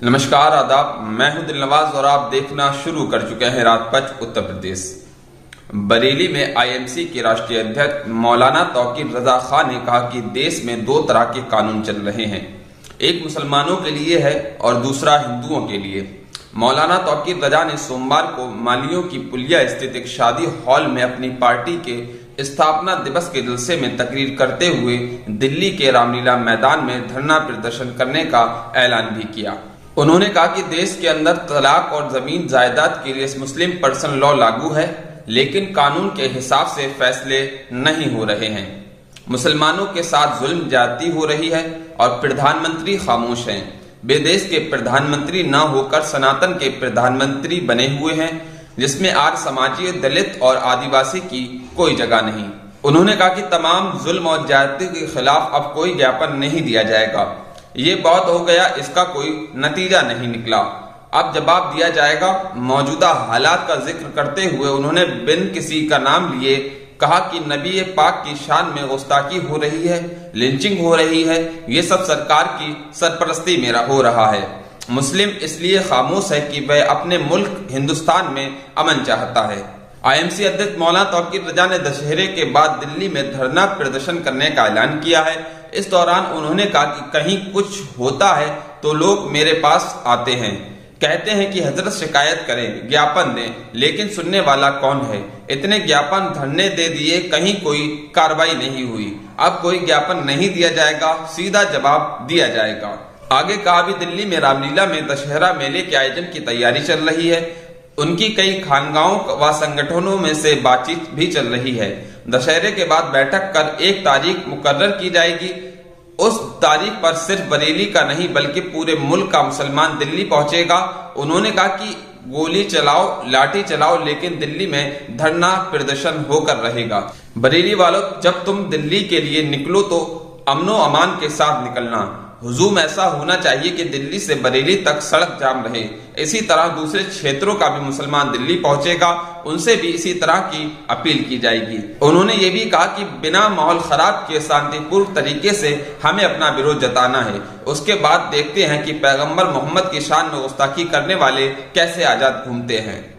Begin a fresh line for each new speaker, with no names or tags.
नमस्कार आदाब, मैं हूं दिलनवाज और आप देखना शुरू कर चुके हैं राजपथ उत्तर प्रदेश। बरेली में आईएमसी के राष्ट्रीय अध्यक्ष मौलाना तौकीर रजा खान ने कहा कि देश में दो तरह के कानून चल रहे हैं, एक मुसलमानों के लिए है और दूसरा हिंदुओं के लिए। मौलाना तौकीर रजा ने सोमवार को मालियों की पुलिया स्थित एक शादी हॉल में अपनी पार्टी के स्थापना दिवस के जलसे में तकरीर करते हुए दिल्ली के रामलीला मैदान में धरना प्रदर्शन करने का ऐलान भी किया। उन्होंने कहा कि देश के अंदर तलाक और जमीन जायदाद के लिए मुस्लिम पर्सन लॉ लागू है, लेकिन कानून के हिसाब से फैसले नहीं हो रहे हैं। मुसलमानों के साथ जुल्म ज्यादती हो रही है और प्रधानमंत्री खामोश हैं। वे देश के प्रधानमंत्री न होकर सनातन के प्रधानमंत्री बने हुए हैं, जिसमें आर्य समाजी, दलित और आदिवासी की कोई जगह नहीं। उन्होंने कहा कि तमाम जुल्म और ज्यादती के खिलाफ अब कोई ज्ञापन नहीं दिया जाएगा। ये बहुत हो गया, इसका कोई नतीजा नहीं निकला, अब जवाब दिया जाएगा। मौजूदा हालात का जिक्र करते हुए उन्होंने बिन किसी का नाम लिए कहा कि नबी पाक की शान में गुस्ताखी हो रही है, लिंचिंग हो रही है, ये सब सरकार की सरपरस्ती में हो रहा है। मुस्लिम इसलिए खामोश है कि वह अपने मुल्क हिंदुस्तान में अमन चाहता है। आईएमसी अध्यक्ष मौलाना तौकीर रजा ने दशहरे के बाद दिल्ली में धरना प्रदर्शन करने का ऐलान किया है। इस दौरान उन्होंने कहा कि कहीं कुछ होता है तो लोग मेरे पास आते हैं, कहते हैं कि हजरत शिकायत करें, ज्ञापन दें, लेकिन सुनने वाला कौन है। इतने ज्ञापन धरने दे दिए, कहीं कोई कार्रवाई नहीं हुई। अब कोई ज्ञापन नहीं दिया जाएगा, सीधा जवाब दिया जाएगा। आगे कहा भी दिल्ली में रामलीला में दशहरा मेले के आयोजन की तैयारी चल रही है। उनकी कई खानगाहों व संगठनों में से बातचीत भी चल रही है। दशहरे के बाद बैठक कर एक तारीख मुकर्रर की जाएगी। उस तारीख पर सिर्फ बरेली का नहीं बल्कि पूरे मुल्क का मुसलमान दिल्ली पहुंचेगा। उन्होंने कहा कि गोली चलाओ, लाठी चलाओ, लेकिन दिल्ली में धरना प्रदर्शन होकर रहेगा। बरेली वालों, जब तुम दिल्ली के लिए निकलो तो अमनो अमान के साथ निकलना। हुजूम ऐसा होना चाहिए कि दिल्ली से बरेली तक सड़क जाम रहे। इसी तरह दूसरे क्षेत्रों का भी मुसलमान दिल्ली पहुंचेगा, उनसे भी इसी तरह की अपील की जाएगी। उन्होंने ये भी कहा कि बिना माहौल खराब किए शांतिपूर्ण तरीके से हमें अपना विरोध जताना है। उसके बाद देखते हैं कि पैगंबर मोहम्मद की शान में गुस्ताखी करने वाले कैसे आजाद घूमते हैं।